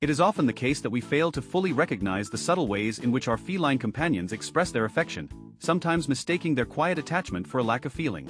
It is often the case that we fail to fully recognize the subtle ways in which our feline companions express their affection, sometimes mistaking their quiet attachment for a lack of feeling.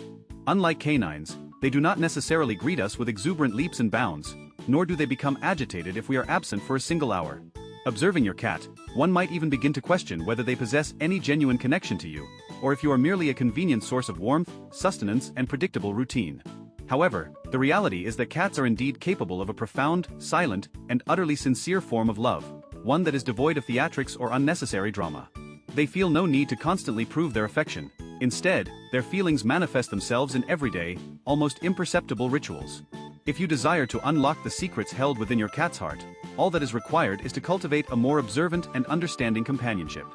Unlike canines, they do not necessarily greet us with exuberant leaps and bounds, nor do they become agitated if we are absent for a single hour. Observing your cat, one might even begin to question whether they possess any genuine connection to you, or if you are merely a convenient source of warmth, sustenance, and predictable routine. However, the reality is that cats are indeed capable of a profound, silent, and utterly sincere form of love, one that is devoid of theatrics or unnecessary drama. They feel no need to constantly prove their affection. Instead, their feelings manifest themselves in everyday, almost imperceptible rituals. If you desire to unlock the secrets held within your cat's heart, all that is required is to cultivate a more observant and understanding companionship.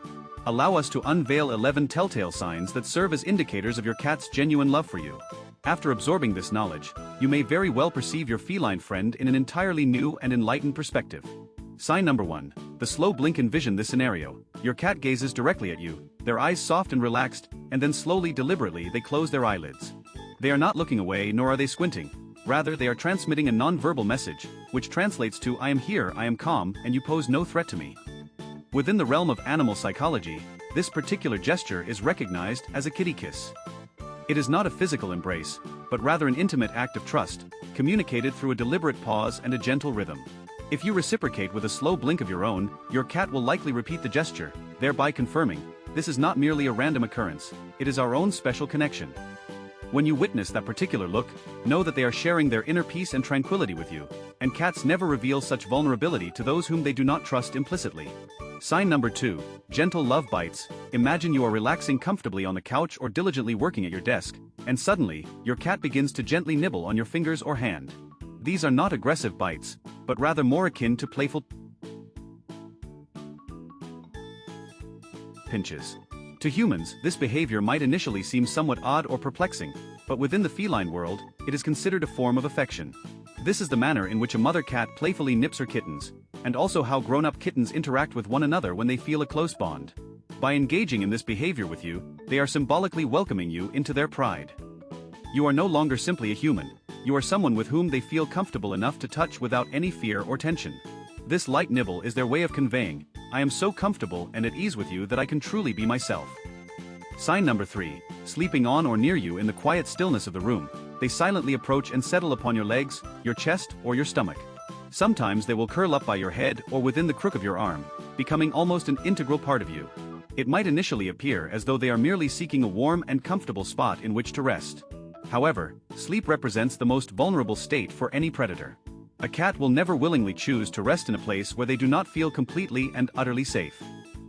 Allow us to unveil 11 telltale signs that serve as indicators of your cat's genuine love for you. After absorbing this knowledge, you may very well perceive your feline friend in an entirely new and enlightened perspective. Sign number 1. The slow blink. Envision this scenario. Your cat gazes directly at you, their eyes soft and relaxed, and then slowly, deliberately they close their eyelids. They are not looking away, nor are they squinting. Rather, they are transmitting a non-verbal message, which translates to "I am here, I am calm, and you pose no threat to me." Within the realm of animal psychology, this particular gesture is recognized as a kitty kiss. It is not a physical embrace, but rather an intimate act of trust, communicated through a deliberate pause and a gentle rhythm. If you reciprocate with a slow blink of your own, your cat will likely repeat the gesture, thereby confirming, this is not merely a random occurrence, it is our own special connection. When you witness that particular look, know that they are sharing their inner peace and tranquility with you, and cats never reveal such vulnerability to those whom they do not trust implicitly. Sign number 2. Gentle love bites. Imagine you are relaxing comfortably on the couch or diligently working at your desk, and suddenly, your cat begins to gently nibble on your fingers or hand. These are not aggressive bites, but rather more akin to playful pinches. To humans, this behavior might initially seem somewhat odd or perplexing, but within the feline world, it is considered a form of affection. This is the manner in which a mother cat playfully nips her kittens, and also how grown-up kittens interact with one another when they feel a close bond. By engaging in this behavior with you, they are symbolically welcoming you into their pride. You are no longer simply a human, you are someone with whom they feel comfortable enough to touch without any fear or tension. This light nibble is their way of conveying, "I am so comfortable and at ease with you that I can truly be myself." Sign number 3. Sleeping on or near you in the quiet stillness of the room, they silently approach and settle upon your legs, your chest, or your stomach. Sometimes they will curl up by your head or within the crook of your arm, becoming almost an integral part of you. It might initially appear as though they are merely seeking a warm and comfortable spot in which to rest. However, sleep represents the most vulnerable state for any predator. A cat will never willingly choose to rest in a place where they do not feel completely and utterly safe.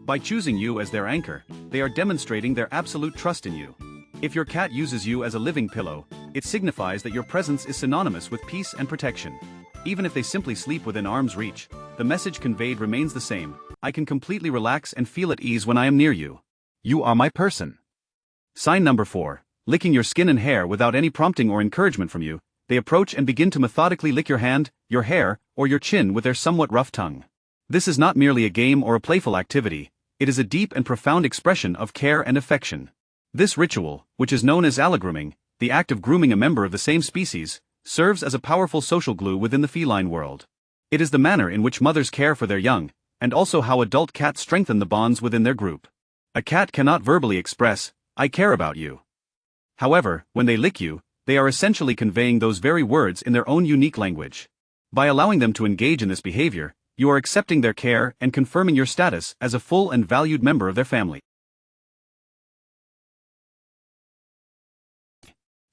By choosing you as their anchor, they are demonstrating their absolute trust in you. If your cat uses you as a living pillow, it signifies that your presence is synonymous with peace and protection. Even if they simply sleep within arm's reach, the message conveyed remains the same: I can completely relax and feel at ease when I am near you. You are my person. Sign number 4. Licking your skin and hair without any prompting or encouragement from you, they approach and begin to methodically lick your hand, your hair, or your chin with their somewhat rough tongue. This is not merely a game or a playful activity, it is a deep and profound expression of care and affection. This ritual, which is known as allogrooming, the act of grooming a member of the same species, serves as a powerful social glue within the feline world. It is the manner in which mothers care for their young, and also how adult cats strengthen the bonds within their group. A cat cannot verbally express, "I care about you." However, when they lick you, they are essentially conveying those very words in their own unique language. By allowing them to engage in this behavior, you are accepting their care and confirming your status as a full and valued member of their family.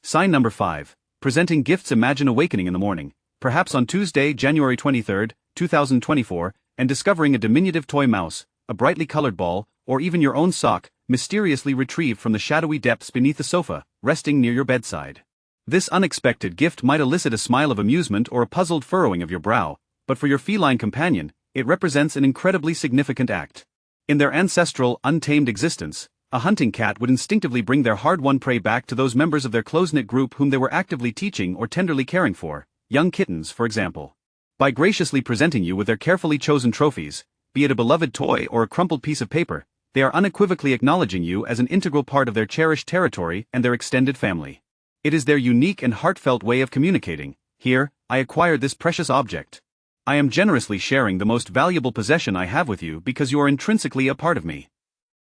Sign number 5. Presenting gifts. Imagine awakening in the morning, perhaps on Tuesday, January 23, 2024, and discovering a diminutive toy mouse, a brightly colored ball, or even your own sock, mysteriously retrieved from the shadowy depths beneath the sofa, resting near your bedside. This unexpected gift might elicit a smile of amusement or a puzzled furrowing of your brow, but for your feline companion, it represents an incredibly significant act. In their ancestral, untamed existence, a hunting cat would instinctively bring their hard-won prey back to those members of their close-knit group whom they were actively teaching or tenderly caring for, young kittens for example. By graciously presenting you with their carefully chosen trophies, be it a beloved toy or a crumpled piece of paper, they are unequivocally acknowledging you as an integral part of their cherished territory and their extended family. It is their unique and heartfelt way of communicating, "Here, I acquired this precious object. I am generously sharing the most valuable possession I have with you because you are intrinsically a part of me.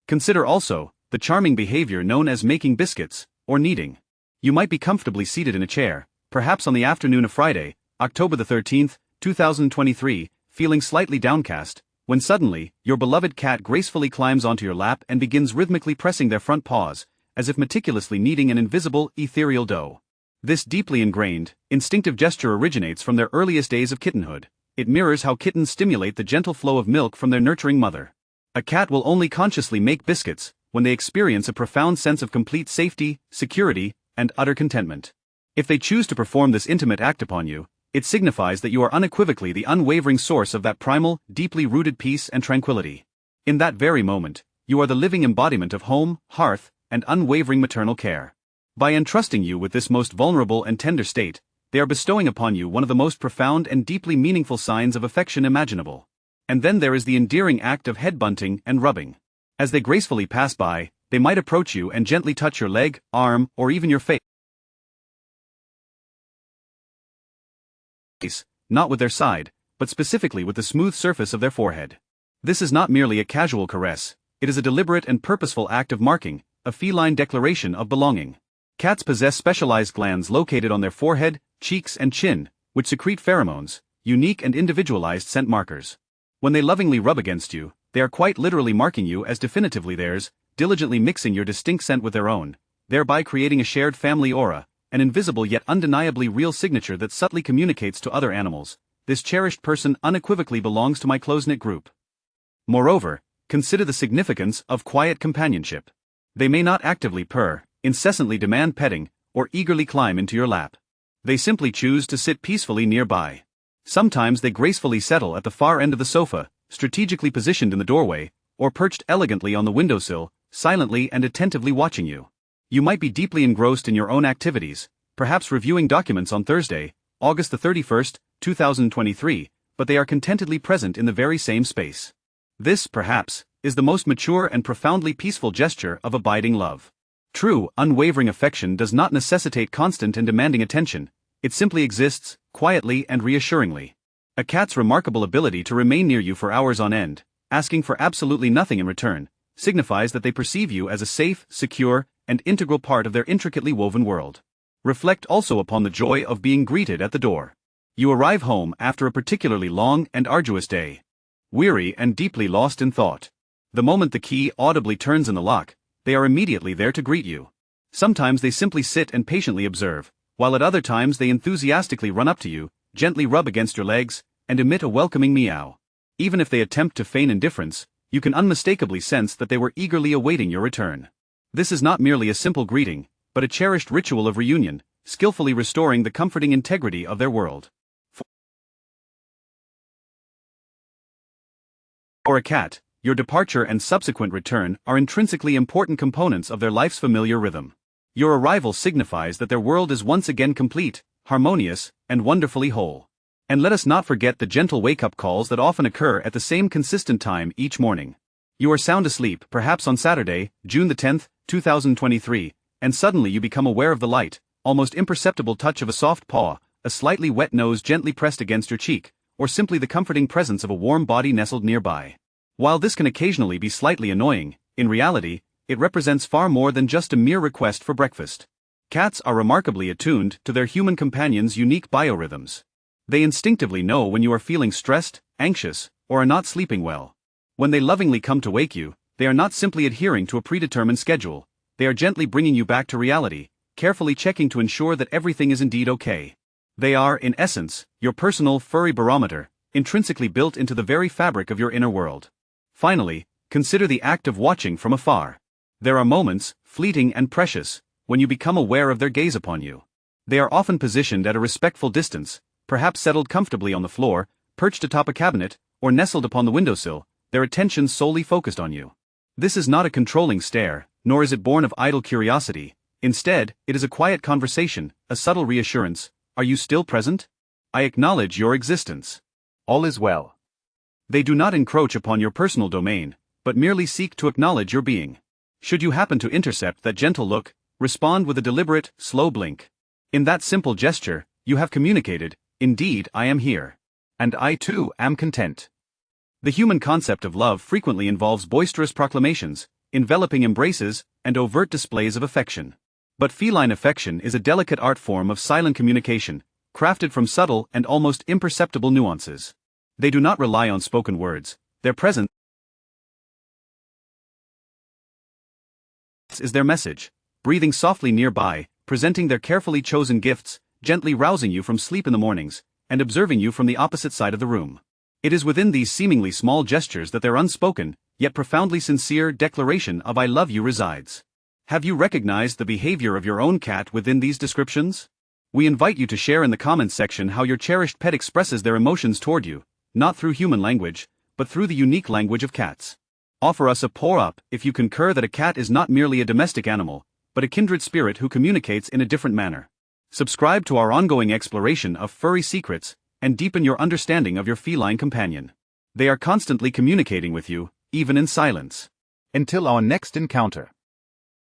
Consider also the charming behavior known as making biscuits, or kneading. You might be comfortably seated in a chair, perhaps on the afternoon of Friday, October the 13th, 2023, feeling slightly downcast, when suddenly, your beloved cat gracefully climbs onto your lap and begins rhythmically pressing their front paws, as if meticulously kneading an invisible, ethereal dough. This deeply ingrained, instinctive gesture originates from their earliest days of kittenhood. It mirrors how kittens stimulate the gentle flow of milk from their nurturing mother. A cat will only consciously make biscuits when they experience a profound sense of complete safety, security, and utter contentment. If they choose to perform this intimate act upon you, it signifies that you are unequivocally the unwavering source of that primal, deeply rooted peace and tranquility. In that very moment, you are the living embodiment of home, hearth, and unwavering maternal care. By entrusting you with this most vulnerable and tender state, they are bestowing upon you one of the most profound and deeply meaningful signs of affection imaginable. And then there is the endearing act of head bunting and rubbing. As they gracefully pass by, they might approach you and gently touch your leg, arm, or even your face. Not with their side, but specifically with the smooth surface of their forehead. This is not merely a casual caress, it is a deliberate and purposeful act of marking, a feline declaration of belonging. Cats possess specialized glands located on their forehead, cheeks, and chin, which secrete pheromones, unique and individualized scent markers. When they lovingly rub against you, they are quite literally marking you as definitively theirs, diligently mixing your distinct scent with their own, thereby creating a shared family aura, an invisible yet undeniably real signature that subtly communicates to other animals. This cherished person unequivocally belongs to my close-knit group. Moreover, consider the significance of quiet companionship. They may not actively purr, incessantly demand petting, or eagerly climb into your lap. They simply choose to sit peacefully nearby. Sometimes they gracefully settle at the far end of the sofa, strategically positioned in the doorway, or perched elegantly on the windowsill, silently and attentively watching you. You might be deeply engrossed in your own activities, perhaps reviewing documents on Thursday, August the 31st, 2023, but they are contentedly present in the very same space. This, perhaps, is the most mature and profoundly peaceful gesture of abiding love. True, unwavering affection does not necessitate constant and demanding attention, it simply exists, quietly and reassuringly. A cat's remarkable ability to remain near you for hours on end, asking for absolutely nothing in return, signifies that they perceive you as a safe, secure, and integral part of their intricately woven world. Reflect also upon the joy of being greeted at the door. You arrive home after a particularly long and arduous day. Weary and deeply lost in thought. The moment the key audibly turns in the lock, they are immediately there to greet you. Sometimes they simply sit and patiently observe, while at other times they enthusiastically run up to you, gently rub against your legs, and emit a welcoming meow. Even if they attempt to feign indifference, you can unmistakably sense that they were eagerly awaiting your return. This is not merely a simple greeting, but a cherished ritual of reunion, skillfully restoring the comforting integrity of their world. For a cat, your departure and subsequent return are intrinsically important components of their life's familiar rhythm. Your arrival signifies that their world is once again complete, harmonious, and wonderfully whole. And let us not forget the gentle wake-up calls that often occur at the same consistent time each morning. You are sound asleep, perhaps on Saturday, June the 10th, 2023, and suddenly you become aware of the light, almost imperceptible touch of a soft paw, a slightly wet nose gently pressed against your cheek, or simply the comforting presence of a warm body nestled nearby. While this can occasionally be slightly annoying, in reality, it represents far more than just a mere request for breakfast. Cats are remarkably attuned to their human companions' unique biorhythms. They instinctively know when you are feeling stressed, anxious, or are not sleeping well. When they lovingly come to wake you, they are not simply adhering to a predetermined schedule, they are gently bringing you back to reality, carefully checking to ensure that everything is indeed okay. They are, in essence, your personal furry barometer, intrinsically built into the very fabric of your inner world. Finally, consider the act of watching from afar. There are moments, fleeting and precious, when you become aware of their gaze upon you. They are often positioned at a respectful distance, perhaps settled comfortably on the floor, perched atop a cabinet, or nestled upon the windowsill, their attention solely focused on you. This is not a controlling stare, nor is it born of idle curiosity. Instead, it is a quiet conversation, a subtle reassurance. Are you still present? I acknowledge your existence. All is well. They do not encroach upon your personal domain, but merely seek to acknowledge your being. Should you happen to intercept that gentle look, respond with a deliberate, slow blink. In that simple gesture, you have communicated, indeed I am here. And I too am content. The human concept of love frequently involves boisterous proclamations, enveloping embraces, and overt displays of affection. But feline affection is a delicate art form of silent communication, crafted from subtle and almost imperceptible nuances. They do not rely on spoken words, their presence is their message, breathing softly nearby, presenting their carefully chosen gifts, gently rousing you from sleep in the mornings, and observing you from the opposite side of the room. It is within these seemingly small gestures that their unspoken, yet profoundly sincere declaration of I love you resides. Have you recognized the behavior of your own cat within these descriptions? We invite you to share in the comments section how your cherished pet expresses their emotions toward you, not through human language, but through the unique language of cats. Offer us a paw up if you concur that a cat is not merely a domestic animal, but a kindred spirit who communicates in a different manner. Subscribe to our ongoing exploration of furry secrets, and deepen your understanding of your feline companion. They are constantly communicating with you, even in silence. Until our next encounter.